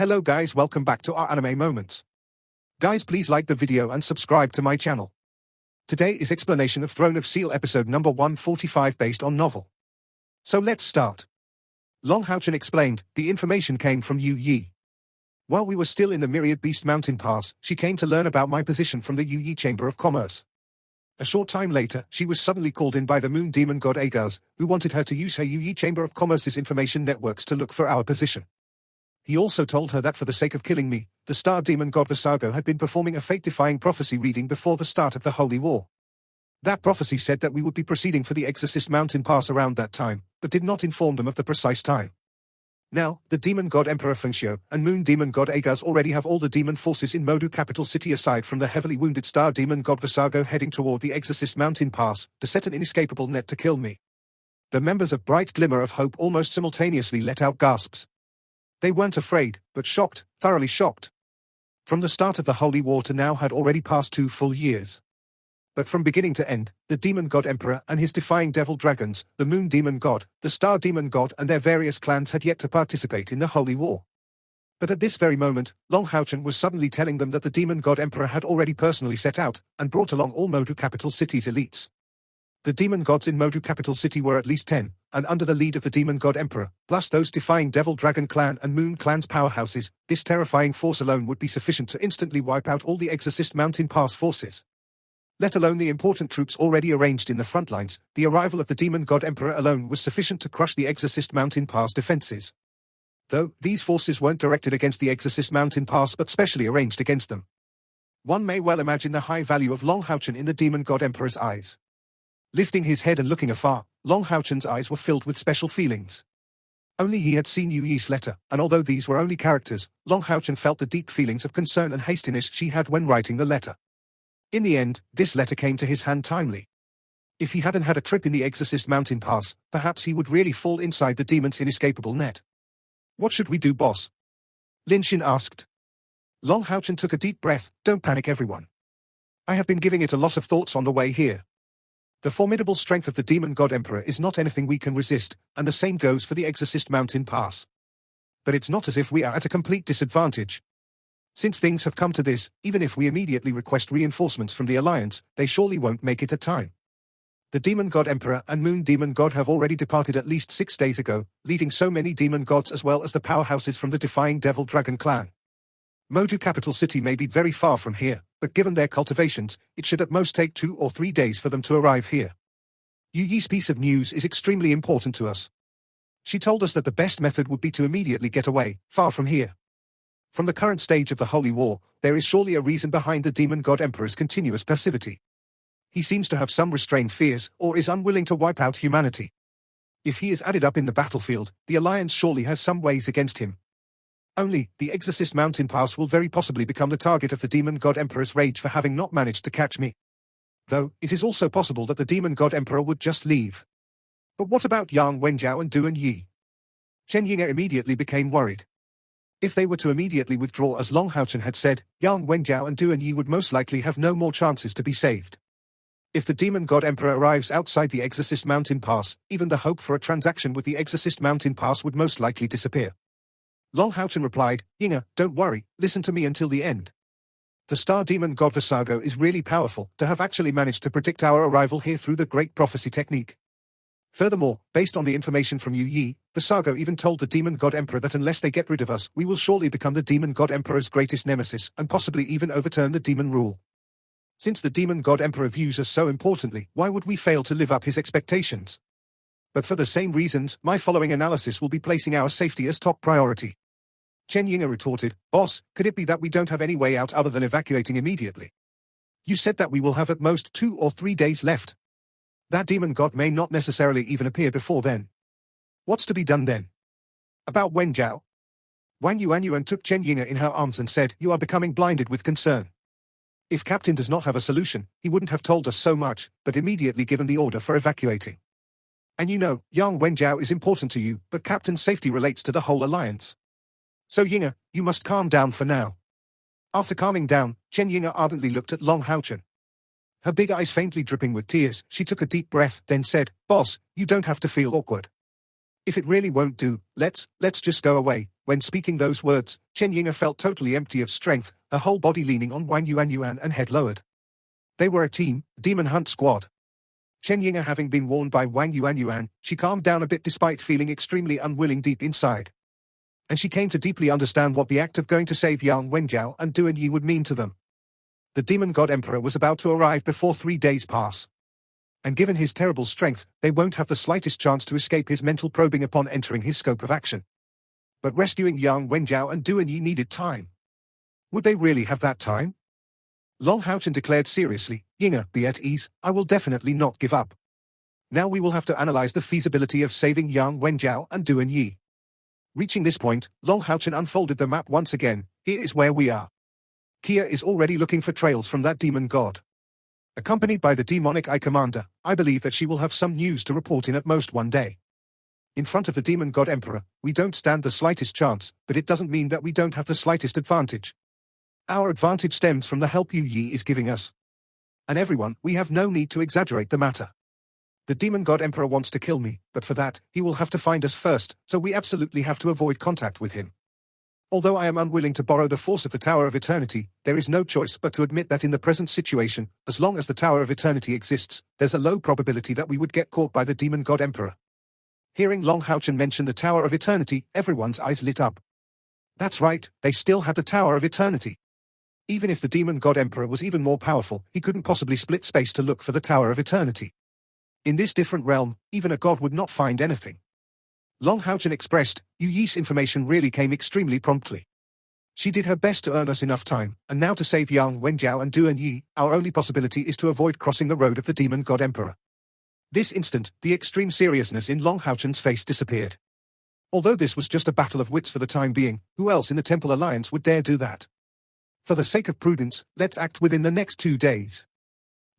Hello guys, welcome back to our anime moments. Guys, please like the video and subscribe to my channel. Today is explanation of Throne of Steel episode number 145 based on novel. So let's start. Long Hao-chan explained, the information came from Yu Yi. While we were still in the Myriad Beast Mountain Pass, she came to learn about my position from the Yu Yi Chamber of Commerce. A short time later, she was suddenly called in by the moon demon god Agaz, who wanted her to use her Yu Yi Chamber of Commerce's information networks to look for our position. He also told her that for the sake of killing me, the star demon god Visago had been performing a fate-defying prophecy reading before the start of the Holy War. That prophecy said that we would be proceeding for the Exorcist Mountain Pass around that time, but did not inform them of the precise time. Now, the demon god Emperor Fengxiu and moon demon god Agaz already have all the demon forces in Modu capital city aside from the heavily wounded star demon god Visago heading toward the Exorcist Mountain Pass to set an inescapable net to kill me. The members of Bright Glimmer of Hope almost simultaneously let out gasps. They weren't afraid, but shocked, thoroughly shocked. From the start of the Holy War to now had already passed 2 full years. But from beginning to end, the demon god Emperor and his defying devil dragons, the moon demon god, the star demon god and their various clans had yet to participate in the Holy War. But at this very moment, Long Hao-chan was suddenly telling them that the demon god Emperor had already personally set out, and brought along all Modu capital city's elites. The demon gods in Modu capital city were at least 10, and under the lead of the demon god Emperor, plus those defying devil dragon clan and moon clan's powerhouses, this terrifying force alone would be sufficient to instantly wipe out all the Exorcist Mountain Pass forces. Let alone the important troops already arranged in the front lines, the arrival of the demon god Emperor alone was sufficient to crush the Exorcist Mountain Pass defenses. Though, these forces weren't directed against the Exorcist Mountain Pass but specially arranged against them. One may well imagine the high value of Long Hao-chan in the demon god Emperor's eyes. Lifting his head and looking afar, Long Hao-chan's eyes were filled with special feelings. Only he had seen Yu Yi's letter, and although these were only characters, Long Hao-chan felt the deep feelings of concern and hastiness she had when writing the letter. In the end, this letter came to his hand timely. If he hadn't had a trip in the Exorcist Mountain Pass, perhaps he would really fall inside the demon's inescapable net. What should we do, boss? Lin Xin asked. Long Hao-chan took a deep breath. Don't panic, everyone. I have been giving it a lot of thoughts on the way here. The formidable strength of the demon god Emperor is not anything we can resist, and the same goes for the Exorcist Mountain Pass. But it's not as if we are at a complete disadvantage. Since things have come to this, even if we immediately request reinforcements from the Alliance, they surely won't make it a time. The demon god Emperor and moon demon god have already departed at least 6 days ago, leading so many demon gods as well as the powerhouses from the defying devil dragon clan. Modu capital city may be very far from here, but given their cultivations, it should at most take 2 or 3 days for them to arrive here. Yu Yi's piece of news is extremely important to us. She told us that the best method would be to immediately get away, far from here. From the current stage of the Holy War, there is surely a reason behind the demon god Emperor's continuous passivity. He seems to have some restrained fears, or is unwilling to wipe out humanity. If he is added up in the battlefield, the Alliance surely has some ways against him. Only, the Exorcist Mountain Pass will very possibly become the target of the demon god Emperor's rage for having not managed to catch me. Though, it is also possible that the demon god Emperor would just leave. But what about Yang Wenjiao and Duan Yi? Chen Yinga immediately became worried. If they were to immediately withdraw as Long Hao-chan had said, Yang Wenjiao and Duan Yi would most likely have no more chances to be saved. If the demon god Emperor arrives outside the Exorcist Mountain Pass, even the hope for a transaction with the Exorcist Mountain Pass would most likely disappear. Long Hao-chan replied, Yinga, don't worry, listen to me until the end. The star demon god Visago is really powerful to have actually managed to predict our arrival here through the great prophecy technique. Furthermore, based on the information from Yu Yi, Visago even told the demon god Emperor that unless they get rid of us, we will surely become the demon god Emperor's greatest nemesis and possibly even overturn the demon rule. Since the demon god Emperor views us so importantly, why would we fail to live up his expectations? But for the same reasons, my following analysis will be placing our safety as top priority. Chen Yinga retorted, Boss, could it be that we don't have any way out other than evacuating immediately? You said that we will have at most 2 or 3 days left. That demon god may not necessarily even appear before then. What's to be done then? About Wenjiao? Wang Yuanyuan took Chen Yinga in her arms and said, You are becoming blinded with concern. If Captain does not have a solution, he wouldn't have told us so much, but immediately given the order for evacuating. And you know, Yang Wenjiao is important to you, but Captain's safety relates to the whole Alliance. So Yinga, you must calm down for now. After calming down, Chen Yinga ardently looked at Long Hao-chan. Her big eyes faintly dripping with tears, she took a deep breath, then said, Boss, you don't have to feel awkward. If it really won't do, let's just go away. When speaking those words, Chen Yinga felt totally empty of strength, her whole body leaning on Wang Yuan and head lowered. They were a team, Demon Hunt Squad. Chen Yinga having been warned by Wang Yuan, she calmed down a bit despite feeling extremely unwilling deep inside. And she came to deeply understand what the act of going to save Yang Wenjiao and Duan Yi would mean to them. The Demon God Emperor was about to arrive before 3 days pass. And given his terrible strength, they won't have the slightest chance to escape his mental probing upon entering his scope of action. But rescuing Yang Wenjiao and Duan Yi needed time. Would they really have that time? Long Haochen declared seriously, Yinga, be at ease, I will definitely not give up. Now we will have to analyze the feasibility of saving Yang Wenjiao and Duan Yi. Reaching this point, Long Haochen unfolded the map once again. Here is where we are. Kia is already looking for trails from that demon god. Accompanied by the demonic Eye Commander, I believe that she will have some news to report in at most one day. In front of the demon god Emperor, we don't stand the slightest chance, but it doesn't mean that we don't have the slightest advantage. Our advantage stems from the help Yu Yi is giving us. And everyone, we have no need to exaggerate the matter. The demon god Emperor wants to kill me, but for that, he will have to find us first, so we absolutely have to avoid contact with him. Although I am unwilling to borrow the force of the Tower of Eternity, there is no choice but to admit that in the present situation, as long as the Tower of Eternity exists, there's a low probability that we would get caught by the demon god Emperor. Hearing Long Haochen mention the Tower of Eternity, everyone's eyes lit up. That's right, they still had the Tower of Eternity. Even if the demon god Emperor was even more powerful, he couldn't possibly split space to look for the Tower of Eternity. In this different realm, even a god would not find anything. Long Haochen expressed, Yu Yi's information really came extremely promptly. She did her best to earn us enough time, and now to save Yang Wenjiao and Duan Yi, our only possibility is to avoid crossing the road of the demon god Emperor. This instant, the extreme seriousness in Long Haochen's face disappeared. Although this was just a battle of wits for the time being, who else in the Temple Alliance would dare do that? For the sake of prudence, let's act within the next 2 days.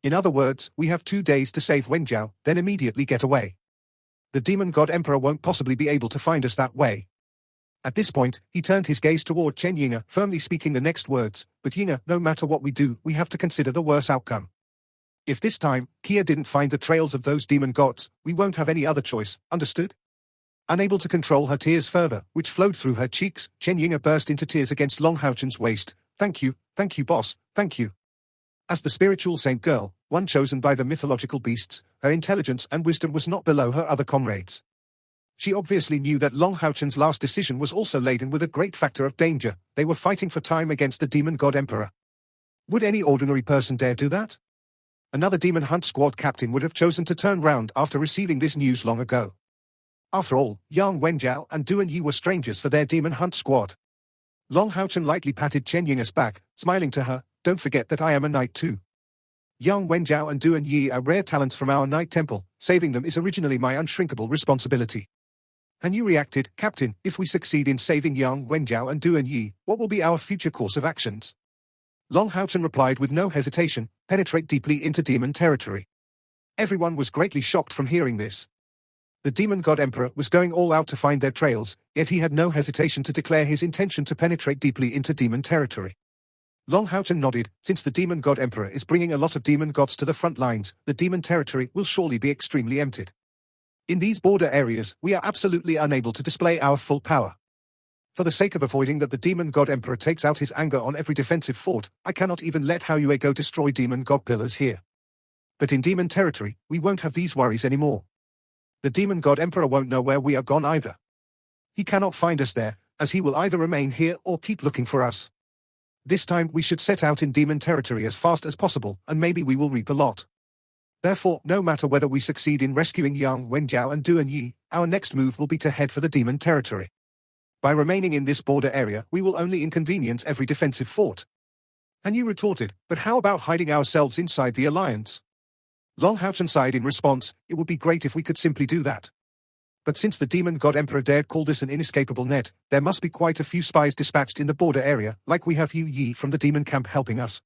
In other words, we have 2 days to save Wenjiao, then immediately get away. The demon god Emperor won't possibly be able to find us that way. At this point, he turned his gaze toward Chen Yinga, firmly speaking the next words, but Yinga, no matter what we do, we have to consider the worst outcome. If this time, Kia didn't find the trails of those demon gods, we won't have any other choice, understood? Unable to control her tears further, which flowed through her cheeks, Chen Yinga burst into tears against Long Haochen's waist. Thank you, boss, thank you. As the spiritual saint girl, one chosen by the mythological beasts, her intelligence and wisdom was not below her other comrades. She obviously knew that Long Haochen's last decision was also laden with a great factor of danger. They were fighting for time against the demon god Emperor. Would any ordinary person dare do that? Another demon hunt squad captain would have chosen to turn round after receiving this news long ago. After all, Yang Wenjiao and Duan Yi were strangers for their demon hunt squad. Long Haochen lightly patted Chen Yinga's back, smiling to her, don't forget that I am a knight too. Yang Wenjiao and Duan Yi are rare talents from our Knight Temple, saving them is originally my unshrinkable responsibility. And you reacted, Captain, if we succeed in saving Yang Wenjiao and Duan Yi, what will be our future course of actions? Long Haochen replied with no hesitation, penetrate deeply into demon territory. Everyone was greatly shocked from hearing this. The demon god Emperor was going all out to find their trails, yet he had no hesitation to declare his intention to penetrate deeply into demon territory. Long Haochen nodded, since the demon god Emperor is bringing a lot of demon gods to the front lines, the demon territory will surely be extremely emptied. In these border areas, we are absolutely unable to display our full power. For the sake of avoiding that the demon god Emperor takes out his anger on every defensive fort, I cannot even let Hao Yue go destroy demon god pillars here. But in demon territory, we won't have these worries anymore. The demon god Emperor won't know where we are gone either. He cannot find us there, as he will either remain here or keep looking for us. This time we should set out in demon territory as fast as possible, and maybe we will reap a lot. Therefore, no matter whether we succeed in rescuing Yang Wenjiao and Duan Yi, our next move will be to head for the demon territory. By remaining in this border area, we will only inconvenience every defensive fort. And you retorted, but how about hiding ourselves inside the alliance? Long Haochen sighed in response, it would be great if we could simply do that. But since the demon god Emperor dared call this an inescapable net, there must be quite a few spies dispatched in the border area, like we have Yu Yi from the demon camp helping us.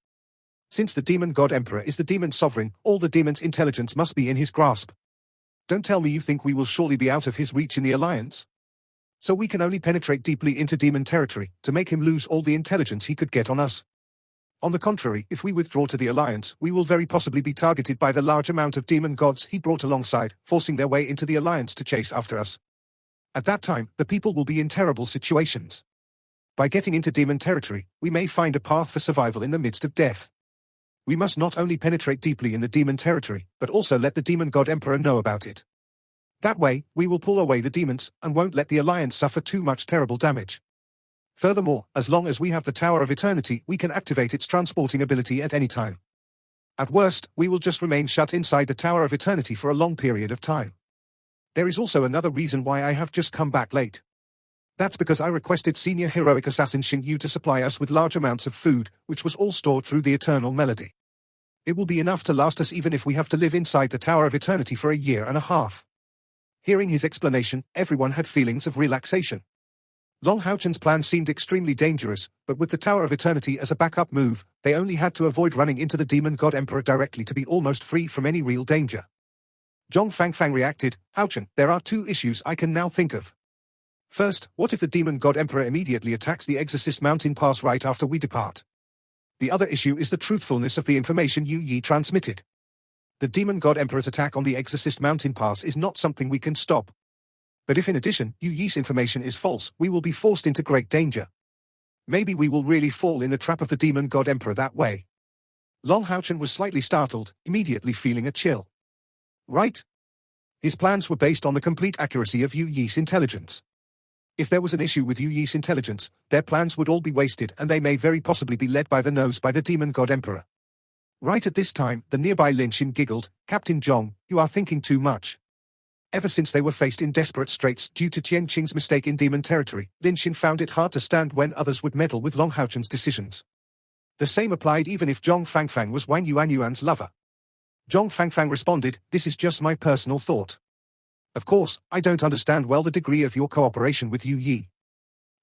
Since the demon god Emperor is the demon sovereign, all the demon's intelligence must be in his grasp. Don't tell me you think we will surely be out of his reach in the alliance? So we can only penetrate deeply into demon territory, to make him lose all the intelligence he could get on us. On the contrary, if we withdraw to the alliance, we will very possibly be targeted by the large amount of demon gods he brought alongside, forcing their way into the alliance to chase after us. At that time, the people will be in terrible situations. By getting into demon territory, we may find a path for survival in the midst of death. We must not only penetrate deeply in the demon territory, but also let the demon god emperor know about it. That way, we will pull away the demons, and won't let the Alliance suffer too much terrible damage. Furthermore, as long as we have the Tower of Eternity, we can activate its transporting ability at any time. At worst, we will just remain shut inside the Tower of Eternity for a long period of time. There is also another reason why I have just come back late. That's because I requested senior heroic assassin Xing Yu to supply us with large amounts of food, which was all stored through the Eternal Melody. It will be enough to last us even if we have to live inside the Tower of Eternity for a year and a half. Hearing his explanation, everyone had feelings of relaxation. Long Haochen's plan seemed extremely dangerous, but with the Tower of Eternity as a backup move, they only had to avoid running into the Demon God Emperor directly to be almost free from any real danger. Zhong Fangfang reacted, Haochen, there are two issues I can now think of. First, what if the Demon God Emperor immediately attacks the Exorcist Mountain Pass right after we depart? The other issue is the truthfulness of the information Yu Yi transmitted. The Demon God Emperor's attack on the Exorcist Mountain Pass is not something we can stop. But if in addition, Yu Yi's information is false, we will be forced into great danger. Maybe we will really fall in the trap of the Demon God Emperor that way. Long Haochen was slightly startled, immediately feeling a chill. Right? His plans were based on the complete accuracy of Yu Yi's intelligence. If there was an issue with Yu Yi's intelligence, their plans would all be wasted and they may very possibly be led by the nose by the Demon God Emperor. Right at this time, the nearby Lin Xin giggled, Captain Zhong, you are thinking too much. Ever since they were faced in desperate straits due to Tian Qing's mistake in demon territory, Lin Xin found it hard to stand when others would meddle with Long Haochen's decisions. The same applied even if Zhong Fangfang was Wang Yuanyuan's lover. Zhong Fangfang responded, this is just my personal thought. Of course, I don't understand well the degree of your cooperation with Yu Yi.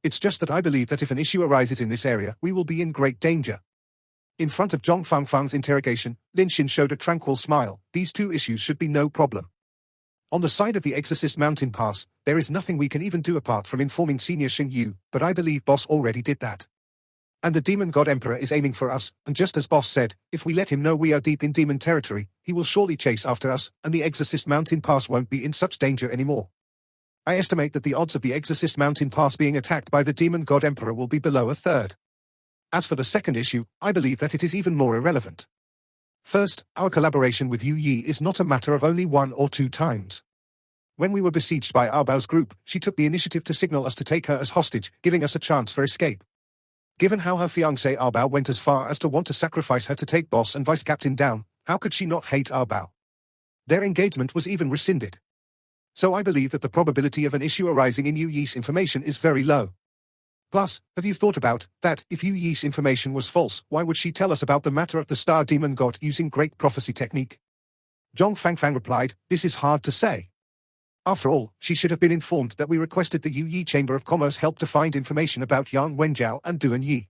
It's just that I believe that if an issue arises in this area, we will be in great danger. In front of Zhong Fangfang's interrogation, Lin Xin showed a tranquil smile, these two issues should be no problem. On the side of the Exorcist Mountain Pass, there is nothing we can even do apart from informing Senior Xing Yu, but I believe Boss already did that. And the Demon God Emperor is aiming for us, and just as Boss said, if we let him know we are deep in demon territory, he will surely chase after us, and the Exorcist Mountain Pass won't be in such danger anymore. I estimate that the odds of the Exorcist Mountain Pass being attacked by the Demon God Emperor will be below a third. As for the second issue, I believe that it is even more irrelevant. First, our collaboration with Yu Yi is not a matter of only 1 or 2 times. When we were besieged by Arbao's group, she took the initiative to signal us to take her as hostage, giving us a chance for escape. Given how her fiancé Arbao went as far as to want to sacrifice her to take Boss and Vice Captain down, how could she not hate Arbao? Their engagement was even rescinded. So I believe that the probability of an issue arising in Yu Yi's information is very low. Plus, have you thought about that? If Yu Yi's information was false, why would she tell us about the matter at the Star Demon God using great prophecy technique? Zhong Fangfang replied, this is hard to say. After all, she should have been informed that we requested the Yu Yi Chamber of Commerce help to find information about Yang Wenjiao and Duan Yi.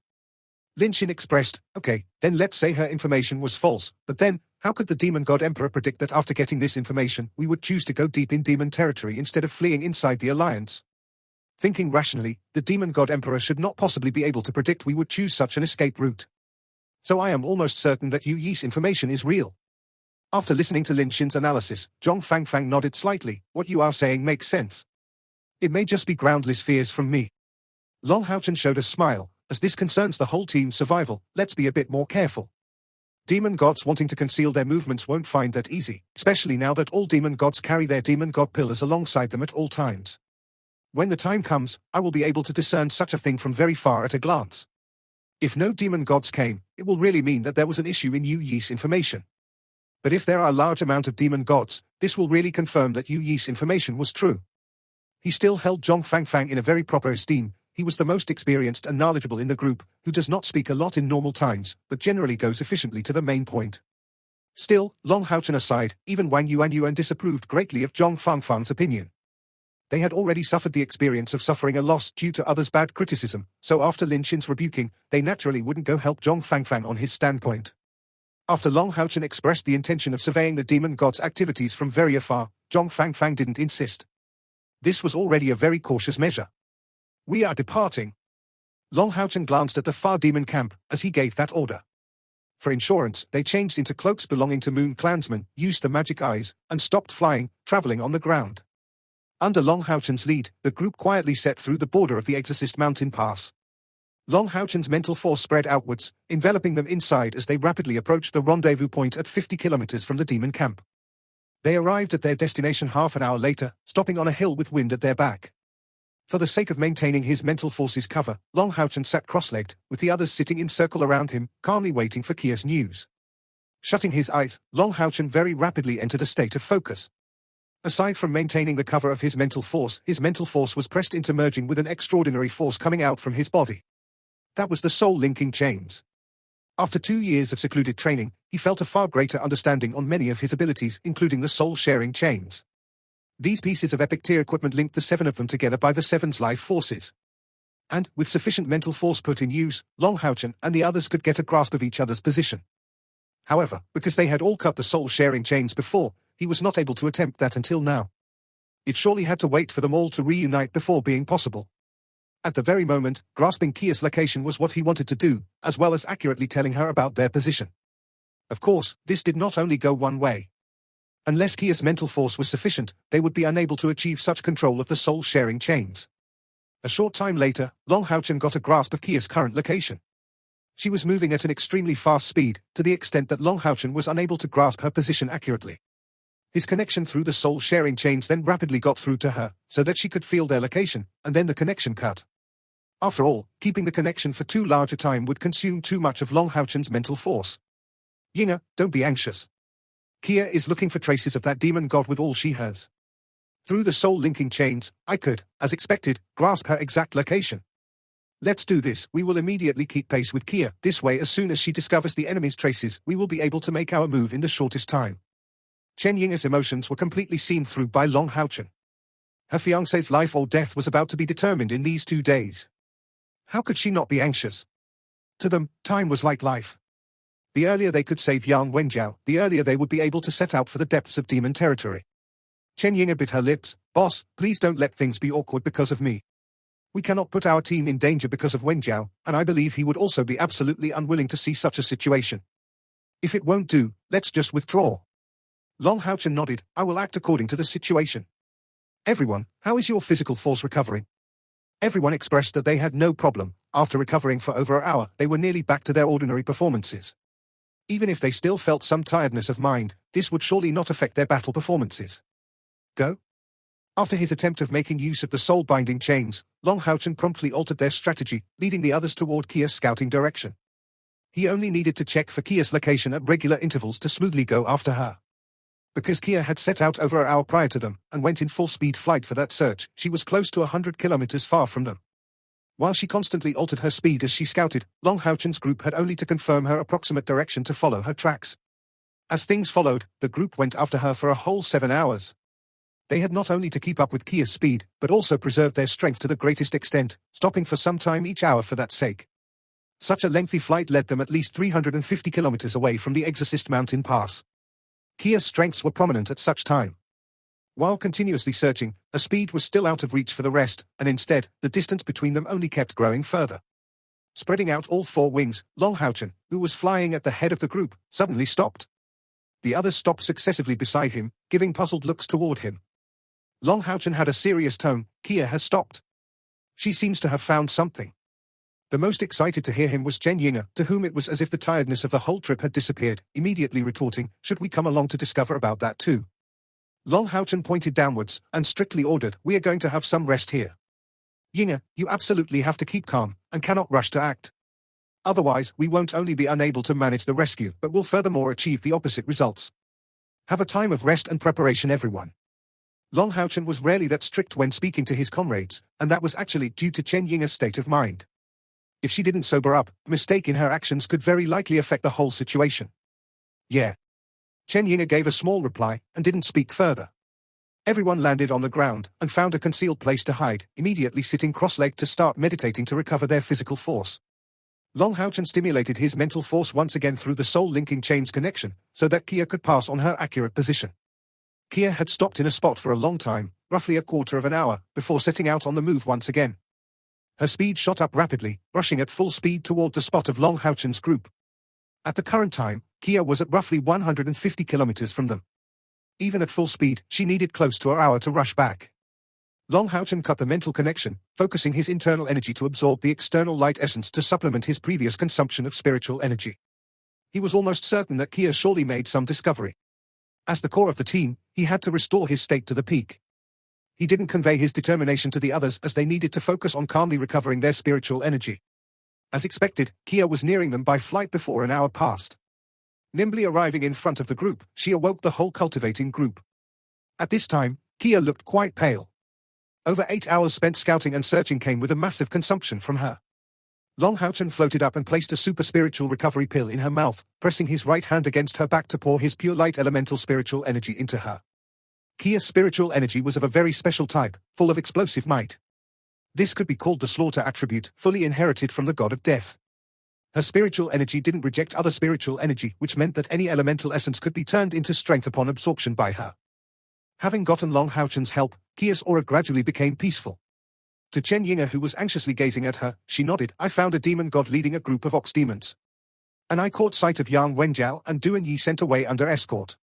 Lin Xin expressed, okay, then let's say her information was false, but then, how could the Demon God Emperor predict that after getting this information, we would choose to go deep in demon territory instead of fleeing inside the Alliance? Thinking rationally, the Demon God Emperor should not possibly be able to predict we would choose such an escape route. So I am almost certain that Yu Yi's information is real. After listening to Lin Xin's analysis, Zhong Fangfang nodded slightly, what you are saying makes sense. It may just be groundless fears from me. Long Haochen showed a smile, as this concerns the whole team's survival, let's be a bit more careful. Demon gods wanting to conceal their movements won't find that easy, especially now that all demon gods carry their demon god pillars alongside them at all times. When the time comes, I will be able to discern such a thing from very far at a glance. If no demon gods came, it will really mean that there was an issue in Yu Yi's information. But if there are a large amount of demon gods, this will really confirm that Yu Yi's information was true. He still held Zhong Fangfang in a very proper esteem. He was the most experienced and knowledgeable in the group, who does not speak a lot in normal times, but generally goes efficiently to the main point. Still, Long Haochen aside, even Wang Yuanyuan disapproved greatly of Zhong Fangfang's opinion. They had already suffered the experience of suffering a loss due to others' bad criticism, so after Lin Xin's rebuking, they naturally wouldn't go help Zhong Fangfang on his standpoint. After Long Haochen expressed the intention of surveying the demon god's activities from very afar, Zhong Fangfang didn't insist. This was already a very cautious measure. We are departing. Long Haochen glanced at the far demon camp as he gave that order. For insurance, they changed into cloaks belonging to Moon clansmen, used the magic eyes, and stopped flying, traveling on the ground. Under Long Houchen's lead, the group quietly set through the border of the Exorcist Mountain Pass. Long Houchen's mental force spread outwards, enveloping them inside as they rapidly approached the rendezvous point at 50 kilometers from the demon camp. They arrived at their destination half an hour later, stopping on a hill with wind at their back. For the sake of maintaining his mental force's cover, Long Houchen sat cross-legged, with the others sitting in circle around him, calmly waiting for Kia's news. Shutting his eyes, Long Houchen very rapidly entered a state of focus. Aside from maintaining the cover of his mental force was pressed into merging with an extraordinary force coming out from his body. That was the soul-linking chains. After 2 years of secluded training, he felt a far greater understanding on many of his abilities, including the soul-sharing chains. These pieces of epic tier equipment linked the 7 of them together by the 7's life forces. And, with sufficient mental force put in use, Long Houchen and the others could get a grasp of each other's position. However, because they had all cut the soul-sharing chains before, he was not able to attempt that until now. It surely had to wait for them all to reunite before being possible. At the very moment, grasping Kia's location was what he wanted to do, as well as accurately telling her about their position. Of course, this did not only go one way. Unless Kia's mental force was sufficient, they would be unable to achieve such control of the soul-sharing chains. A short time later, Long Houchen got a grasp of Kia's current location. She was moving at an extremely fast speed, to the extent that Long Houchen was unable to grasp her position accurately. His connection through the soul-sharing chains then rapidly got through to her, so that she could feel their location, and then the connection cut. After all, keeping the connection for too large a time would consume too much of Long Houchen's mental force. Yinga, don't be anxious. Kia is looking for traces of that demon god with all she has. Through the soul-linking chains, I could, as expected, grasp her exact location. Let's do this. We will immediately keep pace with Kia. This way, as soon as she discovers the enemy's traces, we will be able to make our move in the shortest time. Chen Yinga's emotions were completely seen through by Long Houchen. Her fiancé's life or death was about to be determined in these 2 days. How could she not be anxious? To them, time was like life. The earlier they could save Yang Wenjiao, the earlier they would be able to set out for the depths of demon territory. Chen Yinga bit her lips. Boss, please don't let things be awkward because of me. We cannot put our team in danger because of Wenjiao, and I believe he would also be absolutely unwilling to see such a situation. If it won't do, let's just withdraw. Long Houchen nodded. I will act according to the situation. Everyone, how is your physical force recovering? Everyone expressed that they had no problem. After recovering for over an hour, they were nearly back to their ordinary performances. Even if they still felt some tiredness of mind, this would surely not affect their battle performances. Go? After his attempt of making use of the soul-binding chains, Long Houchen promptly altered their strategy, leading the others toward Kia's scouting direction. He only needed to check for Kia's location at regular intervals to smoothly go after her. Because Kia had set out over an hour prior to them, and went in full-speed flight for that search, she was close to 100 kilometers far from them. While she constantly altered her speed as she scouted, Long Houchen's group had only to confirm her approximate direction to follow her tracks. As things followed, the group went after her for a whole 7 hours. They had not only to keep up with Kia's speed, but also preserved their strength to the greatest extent, stopping for some time each hour for that sake. Such a lengthy flight led them at least 350 kilometers away from the Exorcist Mountain Pass. Kia's strengths were prominent at such time. While continuously searching, her speed was still out of reach for the rest, and instead, the distance between them only kept growing further. Spreading out all 4 wings, Long Houchen, who was flying at the head of the group, suddenly stopped. The others stopped successively beside him, giving puzzled looks toward him. Long Houchen had a serious tone. Kia has stopped. She seems to have found something. The most excited to hear him was Chen Yinga, to whom it was as if the tiredness of the whole trip had disappeared, immediately retorting, should we come along to discover about that too? Long Houchen pointed downwards, and strictly ordered, we are going to have some rest here. Yinga, you absolutely have to keep calm, and cannot rush to act. Otherwise, we won't only be unable to manage the rescue, but will furthermore achieve the opposite results. Have a time of rest and preparation, everyone. Long Houchen was rarely that strict when speaking to his comrades, and that was actually due to Chen Yinga's state of mind. If she didn't sober up, a mistake in her actions could very likely affect the whole situation. Yeah. Chen Yinga gave a small reply, and didn't speak further. Everyone landed on the ground, and found a concealed place to hide, immediately sitting cross-legged to start meditating to recover their physical force. Long Houchen stimulated his mental force once again through the soul-linking chains connection, so that Kia could pass on her accurate position. Kia had stopped in a spot for a long time, roughly a quarter of an hour, before setting out on the move once again. Her speed shot up rapidly, rushing at full speed toward the spot of Long Houchen's group. At the current time, Kia was at roughly 150 kilometers from them. Even at full speed, she needed close to an hour to rush back. Long Houchen cut the mental connection, focusing his internal energy to absorb the external light essence to supplement his previous consumption of spiritual energy. He was almost certain that Kia surely made some discovery. As the core of the team, he had to restore his state to the peak. He didn't convey his determination to the others as they needed to focus on calmly recovering their spiritual energy. As expected, Kia was nearing them by flight before an hour passed. Nimbly arriving in front of the group, she awoke the whole cultivating group. At this time, Kia looked quite pale. Over 8 hours spent scouting and searching came with a massive consumption from her. Long Houchen floated up and placed a super spiritual recovery pill in her mouth, pressing his right hand against her back to pour his pure light elemental spiritual energy into her. Kia's spiritual energy was of a very special type, full of explosive might. This could be called the slaughter attribute, fully inherited from the god of death. Her spiritual energy didn't reject other spiritual energy, which meant that any elemental essence could be turned into strength upon absorption by her. Having gotten Long Houchen's help, Kia's aura gradually became peaceful. To Chen Yinga, who was anxiously gazing at her, she nodded. I found a demon god leading a group of ox demons. And I caught sight of Yang Wenjiao and Duan Yi sent away under escort.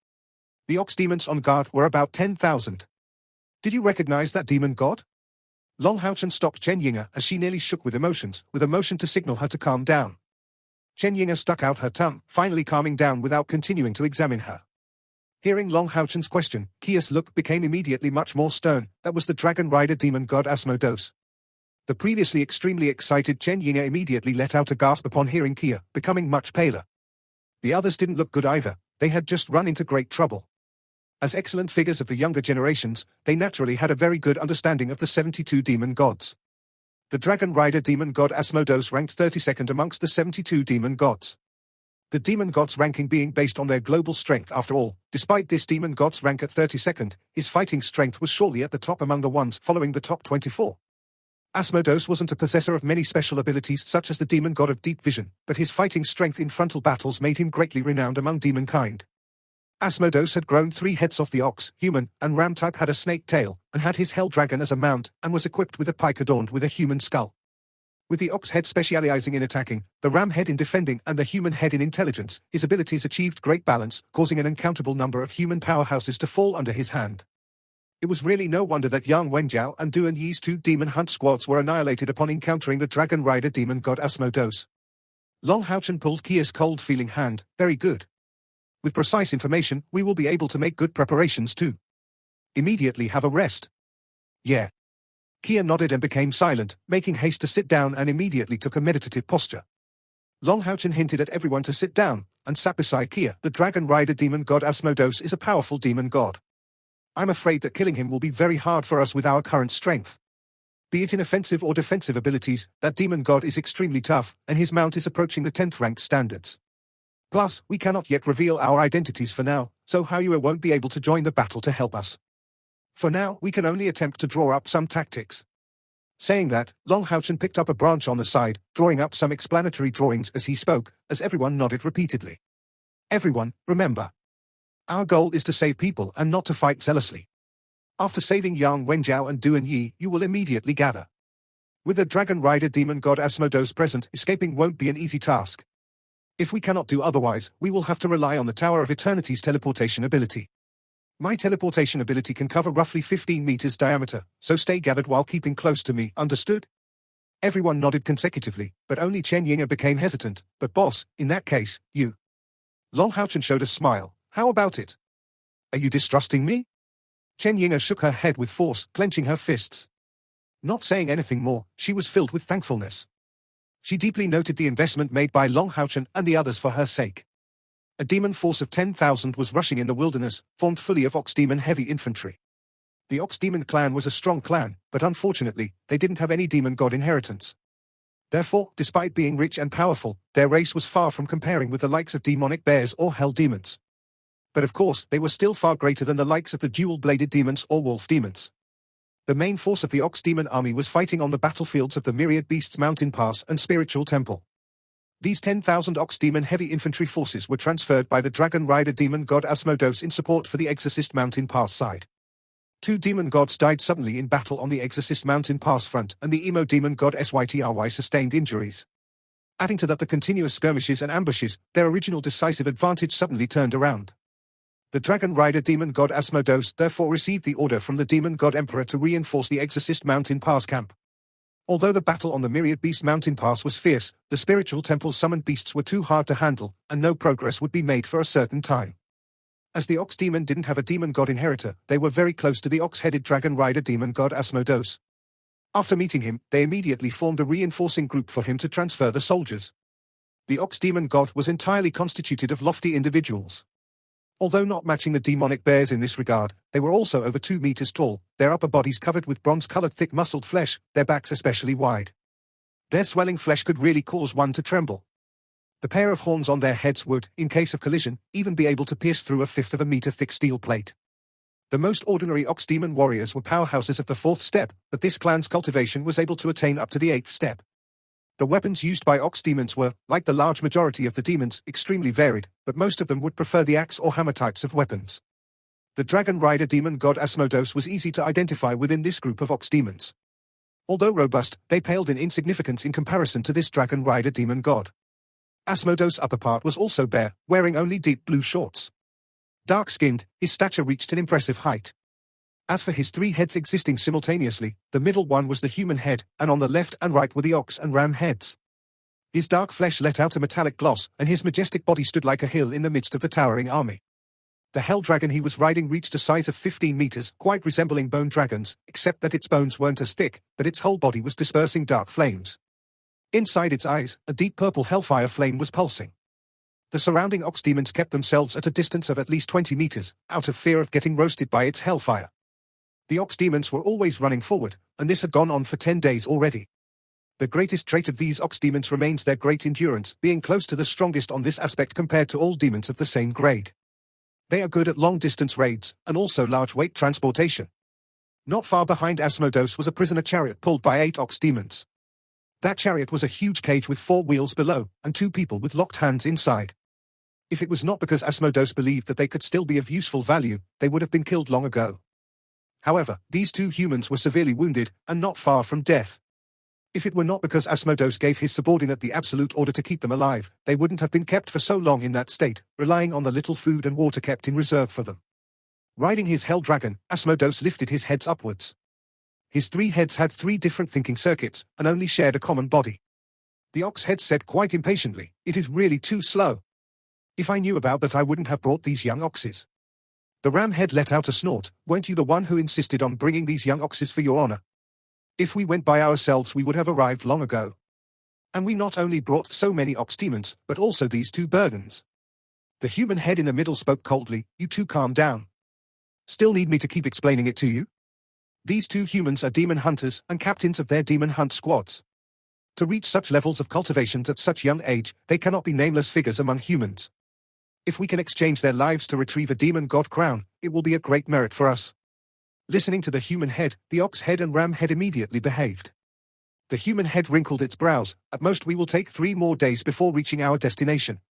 The ox demons on guard were about 10,000. Did you recognize that demon god? Long Houchen stopped Chen Yinga as she nearly shook with emotions, with a motion to signal her to calm down. Chen Yinga stuck out her tongue, finally calming down without continuing to examine her. Hearing Long Houchen's question, Kia's look became immediately much more stern. That was the dragon rider demon god Asmodeus. The previously extremely excited Chen Yinga immediately let out a gasp upon hearing Kia, becoming much paler. The others didn't look good either. They had just run into great trouble. As excellent figures of the younger generations, they naturally had a very good understanding of the 72 demon gods. The dragon rider demon god Asmodeus ranked 32nd amongst the 72 demon gods. The demon god's ranking being based on their global strength after all. Despite this demon god's rank at 32nd, his fighting strength was surely at the top among the ones following the top 24. Asmodeus wasn't a possessor of many special abilities such as the demon god of deep vision, but his fighting strength in frontal battles made him greatly renowned among demonkind. Asmodeus had grown 3 heads off the ox, human, and ram type had a snake tail, and had his hell dragon as a mount, and was equipped with a pike adorned with a human skull. With the ox head specializing in attacking, the ram head in defending, and the human head in intelligence, his abilities achieved great balance, causing an uncountable number of human powerhouses to fall under his hand. It was really no wonder that Yang Wenjiao and Duan Yi's 2 demon hunt squads were annihilated upon encountering the dragon rider demon god Asmodeus. Long Houchen pulled Kia's cold-feeling hand. Very good. With precise information, we will be able to make good preparations too. Immediately have a rest. Yeah. Kia nodded and became silent, making haste to sit down and immediately took a meditative posture. Long Houchen hinted at everyone to sit down, and sat beside Kia. The dragon rider demon god Asmodeus is a powerful demon god. I'm afraid that killing him will be very hard for us with our current strength. Be it in offensive or defensive abilities, that demon god is extremely tough, and his mount is approaching the 10th ranked standards. Plus, we cannot yet reveal our identities for now, so Haoyue won't be able to join the battle to help us. For now, we can only attempt to draw up some tactics. Saying that, Long Houchen picked up a branch on the side, drawing up some explanatory drawings as he spoke, as everyone nodded repeatedly. Everyone, remember. Our goal is to save people and not to fight zealously. After saving Yang Wenjiao and Duan Yi, you will immediately gather. With the dragon rider demon god Asmodeus present, escaping won't be an easy task. If we cannot do otherwise, we will have to rely on the Tower of Eternity's teleportation ability. My teleportation ability can cover roughly 15 meters diameter, so stay gathered while keeping close to me, understood? Everyone nodded consecutively, but only Chen Yinga became hesitant. But boss, in that case, you. Long Houchen showed a smile. How about it? Are you distrusting me? Chen Yinga shook her head with force, clenching her fists. Not saying anything more, she was filled with thankfulness. She deeply noted the investment made by Long Houchen and the others for her sake. A demon force of 10,000 was rushing in the wilderness, formed fully of Ox Demon heavy infantry. The Ox Demon clan was a strong clan, but unfortunately, they didn't have any demon god inheritance. Therefore, despite being rich and powerful, their race was far from comparing with the likes of demonic bears or hell demons. But of course, they were still far greater than the likes of the dual-bladed demons or wolf demons. The main force of the Ox Demon army was fighting on the battlefields of the Myriad Beasts Mountain Pass and Spiritual Temple. These 10,000 Ox Demon heavy infantry forces were transferred by the Dragon Rider demon god Asmodeus in support for the Exorcist Mountain Pass side. 2 demon gods died suddenly in battle on the Exorcist Mountain Pass front, and the Emo demon god Sytry sustained injuries. Adding to that the continuous skirmishes and ambushes, their original decisive advantage suddenly turned around. The dragon rider demon god Asmodeus therefore received the order from the demon god emperor to reinforce the Exorcist Mountain Pass camp. Although the battle on the Myriad Beast Mountain Pass was fierce, the spiritual temple summoned beasts were too hard to handle, and no progress would be made for a certain time. As the ox demon didn't have a demon god inheritor, they were very close to the ox-headed dragon rider demon god Asmodeus. After meeting him, they immediately formed a reinforcing group for him to transfer the soldiers. The ox demon god was entirely constituted of lofty individuals. Although not matching the demonic bears in this regard, they were also over 2 meters tall, their upper bodies covered with bronze-colored thick muscled flesh, their backs especially wide. Their swelling flesh could really cause one to tremble. The pair of horns on their heads would, in case of collision, even be able to pierce through a 1/5 of a meter thick steel plate. The most ordinary ox demon warriors were powerhouses of the 4th step, but this clan's cultivation was able to attain up to the 8th step. The weapons used by ox demons were, like the large majority of the demons, extremely varied, but most of them would prefer the axe or hammer types of weapons. The dragon rider demon god Asmodeus was easy to identify within this group of ox demons. Although robust, they paled in insignificance in comparison to this dragon rider demon god. Asmodeus' upper part was also bare, wearing only deep blue shorts. Dark-skinned, his stature reached an impressive height. As for his 3 heads existing simultaneously, the middle one was the human head, and on the left and right were the ox and ram heads. His dark flesh let out a metallic gloss, and his majestic body stood like a hill in the midst of the towering army. The hell dragon he was riding reached a size of 15 meters, quite resembling bone dragons, except that its bones weren't as thick, but its whole body was dispersing dark flames. Inside its eyes, a deep purple hellfire flame was pulsing. The surrounding ox demons kept themselves at a distance of at least 20 meters, out of fear of getting roasted by its hellfire. The ox demons were always running forward, and this had gone on for 10 days already. The greatest trait of these ox demons remains their great endurance, being close to the strongest on this aspect compared to all demons of the same grade. They are good at long-distance raids, and also large-weight transportation. Not far behind Asmodeus was a prisoner chariot pulled by 8 ox demons. That chariot was a huge cage with 4 wheels below, and 2 people with locked hands inside. If it was not because Asmodeus believed that they could still be of useful value, they would have been killed long ago. However, these 2 humans were severely wounded, and not far from death. If it were not because Asmodeus gave his subordinate the absolute order to keep them alive, they wouldn't have been kept for so long in that state, relying on the little food and water kept in reserve for them. Riding his hell dragon, Asmodeus lifted his heads upwards. His 3 heads had 3 different thinking circuits, and only shared a common body. The ox head said quite impatiently, "It is really too slow. If I knew about that I wouldn't have brought these young oxes." The ram head let out a snort. "Weren't you the one who insisted on bringing these young oxes for your honor? If we went by ourselves we would have arrived long ago. And we not only brought so many ox demons, but also these 2 burdens." The human head in the middle spoke coldly, "You 2 calm down. Still need me to keep explaining it to you? These 2 humans are demon hunters, and captains of their demon hunt squads. To reach such levels of cultivations at such young age, they cannot be nameless figures among humans. If we can exchange their lives to retrieve a demon god crown, it will be a great merit for us." Listening to the human head, the ox head and ram head immediately behaved. The human head wrinkled its brows. "At most we will take 3 more days before reaching our destination."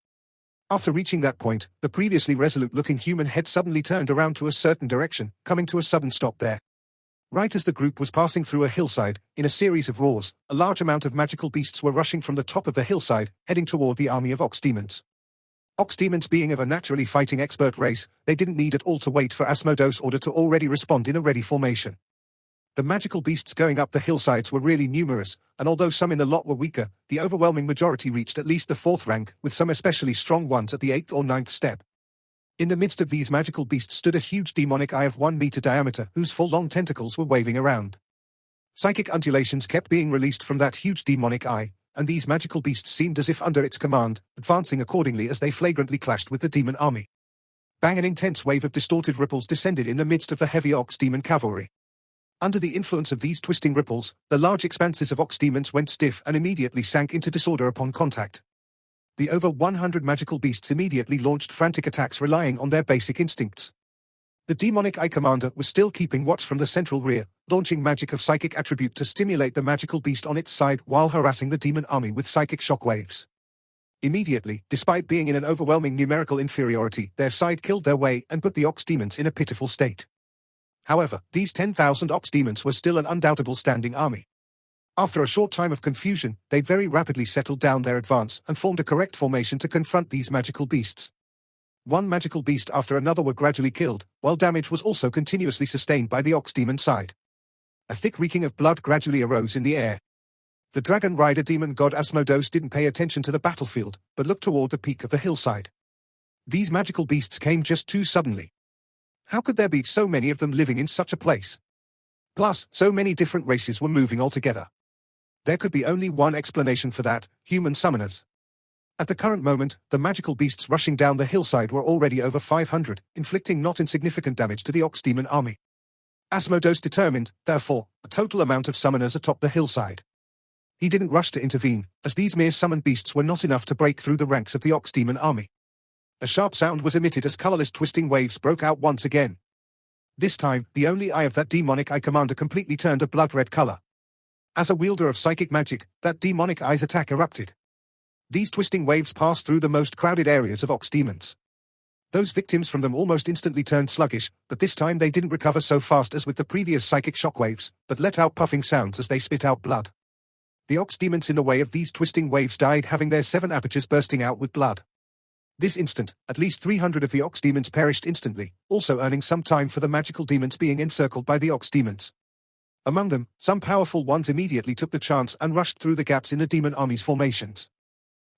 After reaching that point, the previously resolute-looking human head suddenly turned around to a certain direction, coming to a sudden stop there. Right as the group was passing through a hillside, in a series of roars, a large amount of magical beasts were rushing from the top of the hillside, heading toward the army of ox demons. Ox demons being of a naturally fighting expert race, they didn't need at all to wait for Asmodeus' order to already respond in a ready formation. The magical beasts going up the hillsides were really numerous, and although some in the lot were weaker, the overwhelming majority reached at least the 4th rank, with some especially strong ones at the 8th or 9th step. In the midst of these magical beasts stood a huge demonic eye of 1 meter diameter, whose full long tentacles were waving around. Psychic undulations kept being released from that huge demonic eye, and these magical beasts seemed as if under its command, advancing accordingly as they flagrantly clashed with the demon army. Bang! An intense wave of distorted ripples descended in the midst of the heavy ox demon cavalry. Under the influence of these twisting ripples, the large expanses of ox demons went stiff and immediately sank into disorder upon contact. The over 100 magical beasts immediately launched frantic attacks relying on their basic instincts. The demonic eye commander was still keeping watch from the central rear, launching magic of psychic attribute to stimulate the magical beast on its side while harassing the demon army with psychic shockwaves. Immediately, despite being in an overwhelming numerical inferiority, their side killed their way and put the ox demons in a pitiful state. However, these 10,000 ox demons were still an undoubtable standing army. After a short time of confusion, they very rapidly settled down their advance and formed a correct formation to confront these magical beasts. One magical beast after another were gradually killed, while damage was also continuously sustained by the ox demon side. A thick reeking of blood gradually arose in the air. The dragon rider demon god Asmodeus didn't pay attention to the battlefield, but looked toward the peak of the hillside. These magical beasts came just too suddenly. How could there be so many of them living in such a place? Plus, so many different races were moving all together. There could be only one explanation for that: human summoners. At the current moment, the magical beasts rushing down the hillside were already over 500, inflicting not insignificant damage to the ox demon army. Asmodeus determined, therefore, a total amount of summoners atop the hillside. He didn't rush to intervene, as these mere summoned beasts were not enough to break through the ranks of the ox demon army. A sharp sound was emitted as colorless twisting waves broke out once again. This time, the only eye of that demonic eye commander completely turned a blood-red color. As a wielder of psychic magic, that demonic eye's attack erupted. These twisting waves passed through the most crowded areas of ox demons. Those victims from them almost instantly turned sluggish, but this time they didn't recover so fast as with the previous psychic shockwaves, but let out puffing sounds as they spit out blood. The ox demons in the way of these twisting waves died, having their 7 apertures bursting out with blood. This instant, at least 300 of the ox demons perished instantly, also earning some time for the magical demons being encircled by the ox demons. Among them, some powerful ones immediately took the chance and rushed through the gaps in the demon army's formations.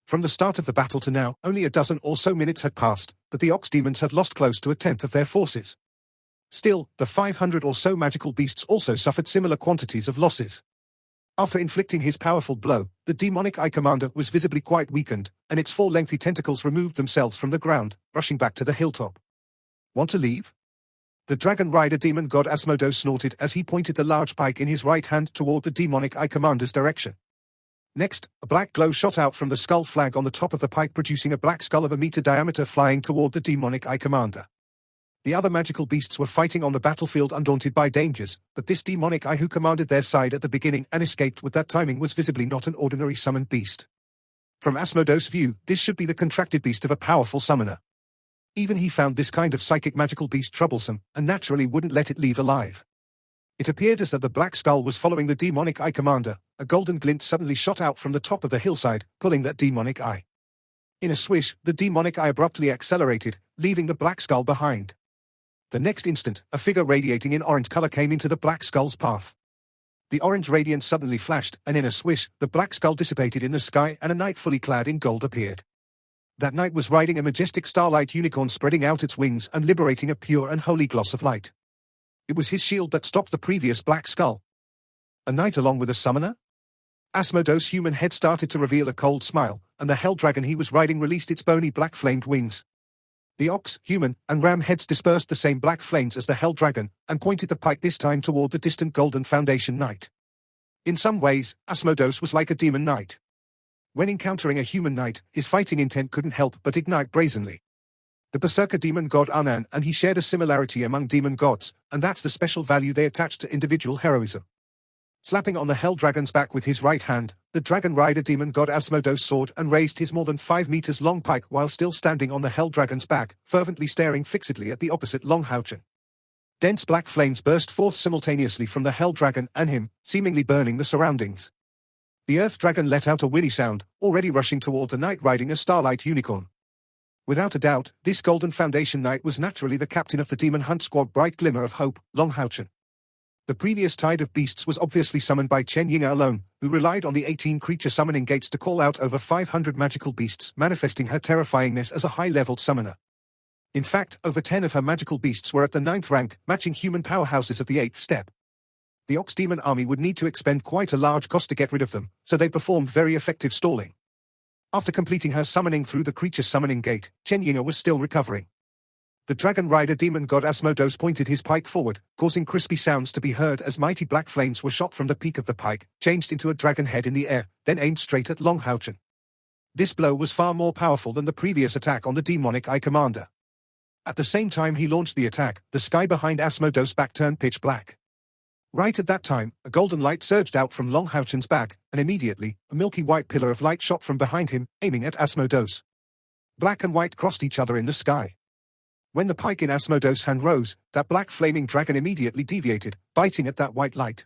From the start of the battle to now, only a dozen or so minutes had passed, but the ox demons had lost close to a tenth of their forces. Still, the 500 or so magical beasts also suffered similar quantities of losses. After inflicting his powerful blow, the demonic eye commander was visibly quite weakened, and its 4 lengthy tentacles removed themselves from the ground, rushing back to the hilltop. Want to leave? The dragon rider demon god Asmodeus snorted as he pointed the large pike in his right hand toward the demonic eye commander's direction. Next, a black glow shot out from the skull flag on the top of the pike, producing a black skull of a meter diameter flying toward the demonic eye commander. The other magical beasts were fighting on the battlefield undaunted by dangers, but this demonic eye who commanded their side at the beginning and escaped with that timing was visibly not an ordinary summoned beast. From Asmodeus' view, this should be the contracted beast of a powerful summoner. Even he found this kind of psychic magical beast troublesome, and naturally wouldn't let it leave alive. It appeared as though the black skull was following the demonic eye commander. A golden glint suddenly shot out from the top of the hillside, pulling that demonic eye. In a swish, the demonic eye abruptly accelerated, leaving the black skull behind. The next instant, a figure radiating in orange color came into the black skull's path. The orange radiance suddenly flashed, and in a swish, the black skull dissipated in the sky and a knight fully clad in gold appeared. That knight was riding a majestic starlight unicorn, spreading out its wings and liberating a pure and holy gloss of light. It was his shield that stopped the previous black skull. A knight along with a summoner? Asmodeus' human head started to reveal a cold smile, and the hell dragon he was riding released its bony black flamed wings. The ox, human, and ram heads dispersed the same black flames as the hell dragon, and pointed the pike this time toward the distant golden foundation knight. In some ways, Asmodeus was like a demon knight. When encountering a human knight, his fighting intent couldn't help but ignite brazenly. The berserker demon god Anan and he shared a similarity among demon gods, and that's the special value they attached to individual heroism. Slapping on the hell dragon's back with his right hand, the dragon rider demon god Asmodeus soared and raised his more than 5 meters long pike while still standing on the hell dragon's back, fervently staring fixedly at the opposite Longhauchen. Dense black flames burst forth simultaneously from the hell dragon and him, seemingly burning the surroundings. The earth dragon let out a whinny sound, already rushing toward the knight riding a starlight unicorn. Without a doubt, this golden foundation knight was naturally the captain of the demon hunt squad Bright Glimmer of Hope, Longhauchen. The previous tide of beasts was obviously summoned by Chen Yinga alone, who relied on the 18 creature summoning gates to call out over 500 magical beasts, manifesting her terrifyingness as a high-leveled summoner. In fact, over 10 of her magical beasts were at the 9th rank, matching human powerhouses of the 8th step. The Ox Demon army would need to expend quite a large cost to get rid of them, so they performed very effective stalling. After completing her summoning through the creature summoning gate, Chen Yinga was still recovering. The dragon rider demon god Asmodeus pointed his pike forward, causing crispy sounds to be heard as mighty black flames were shot from the peak of the pike, changed into a dragon head in the air, then aimed straight at Longhauchen. This blow was far more powerful than the previous attack on the demonic eye commander. At the same time he launched the attack, the sky behind Asmodeus' back turned pitch black. Right at that time, a golden light surged out from Longhauchen's back, and immediately, a milky white pillar of light shot from behind him, aiming at Asmodeus. Black and white crossed each other in the sky. When the pike in Asmodeus' hand rose, that black flaming dragon immediately deviated, biting at that white light.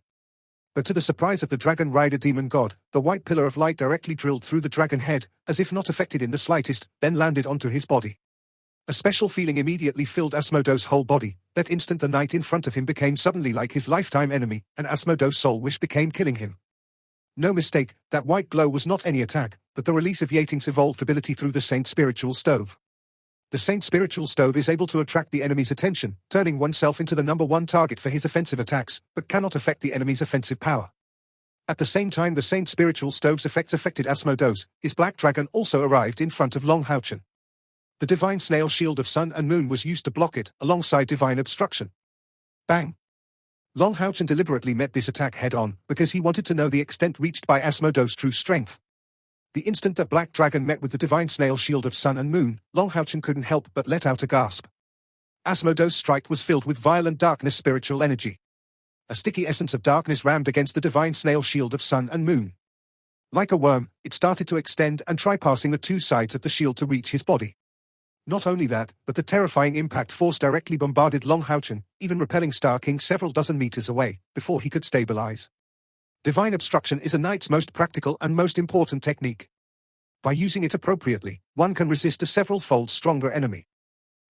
But to the surprise of the dragon rider demon god, the white pillar of light directly drilled through the dragon head, as if not affected in the slightest, then landed onto his body. A special feeling immediately filled Asmodeus' whole body. That instant the knight in front of him became suddenly like his lifetime enemy, and Asmodeus' sole wish became killing him. No mistake, that white glow was not any attack, but the release of Yating's evolved ability through the Saint Spiritual Stove. The Saint Spiritual Stove is able to attract the enemy's attention, turning oneself into the #1 target for his offensive attacks, but cannot affect the enemy's offensive power. At the same time the Saint Spiritual Stove's effects affected Asmodeus, his black dragon also arrived in front of Long Houchen. The Divine Snail Shield of Sun and Moon was used to block it, alongside Divine Obstruction. Bang! Long Houchen deliberately met this attack head-on, because he wanted to know the extent reached by Asmodeus' true strength. The instant that Black Dragon met with the Divine Snail Shield of Sun and Moon, Long Houchen couldn't help but let out a gasp. Asmodeus' strike was filled with violent darkness spiritual energy. A sticky essence of darkness rammed against the Divine Snail Shield of Sun and Moon. Like a worm, it started to extend and try passing the two sides of the shield to reach his body. Not only that, but the terrifying impact force directly bombarded Long Houchen, even repelling Star King several dozen meters away, before he could stabilize. Divine Obstruction is a knight's most practical and most important technique. By using it appropriately, one can resist a several-fold stronger enemy.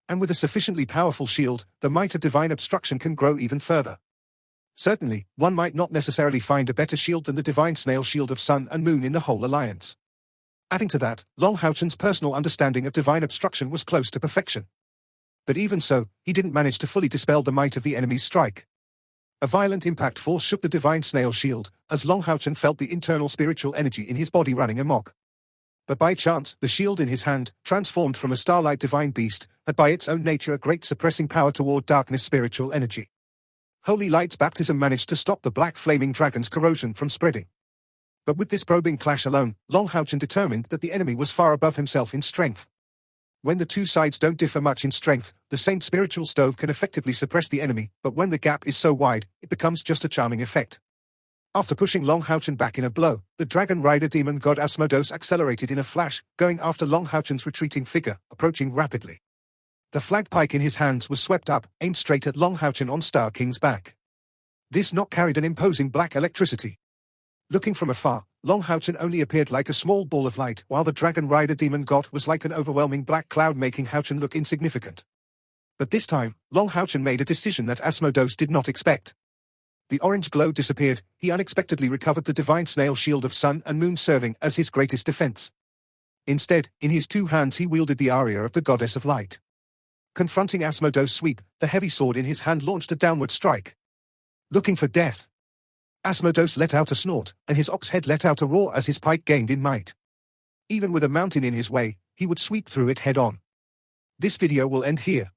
And with a sufficiently powerful shield, the might of Divine Obstruction can grow even further. Certainly, one might not necessarily find a better shield than the Divine Snail Shield of Sun and Moon in the whole alliance. Adding to that, Long Houchen's personal understanding of Divine Obstruction was close to perfection. But even so, he didn't manage to fully dispel the might of the enemy's strike. A violent impact force shook the Divine Snail Shield, as Long Houchen felt the internal spiritual energy in his body running amok. But by chance, the shield in his hand, transformed from a starlight divine beast, had by its own nature a great suppressing power toward darkness spiritual energy. Holy Light's baptism managed to stop the black flaming dragon's corrosion from spreading. But with this probing clash alone, Long Houchen determined that the enemy was far above himself in strength. When the two sides don't differ much in strength, the Saint Spiritual Stove can effectively suppress the enemy, but when the gap is so wide, it becomes just a charming effect. After pushing Long Houchen back in a blow, the Dragon Rider demon god Asmodeus accelerated in a flash, going after Long Houchen's retreating figure, approaching rapidly. The flag pike in his hands was swept up, aimed straight at Long Houchen on Star King's back. This knock carried an imposing black electricity. Looking from afar, Long Houchen only appeared like a small ball of light, while the Dragon Rider demon god was like an overwhelming black cloud, making Houchen look insignificant. But this time, Long Houchen made a decision that Asmodeus did not expect. The orange glow disappeared, he unexpectedly recovered the Divine Snail Shield of Sun and Moon, serving as his greatest defense. Instead, in his two hands he wielded the aria of the Goddess of Light. Confronting Asmodeus' sweep, the heavy sword in his hand launched a downward strike. Looking for death, Asmodeus let out a snort, and his ox head let out a roar as his pike gained in might. Even with a mountain in his way, he would sweep through it head-on. This video will end here.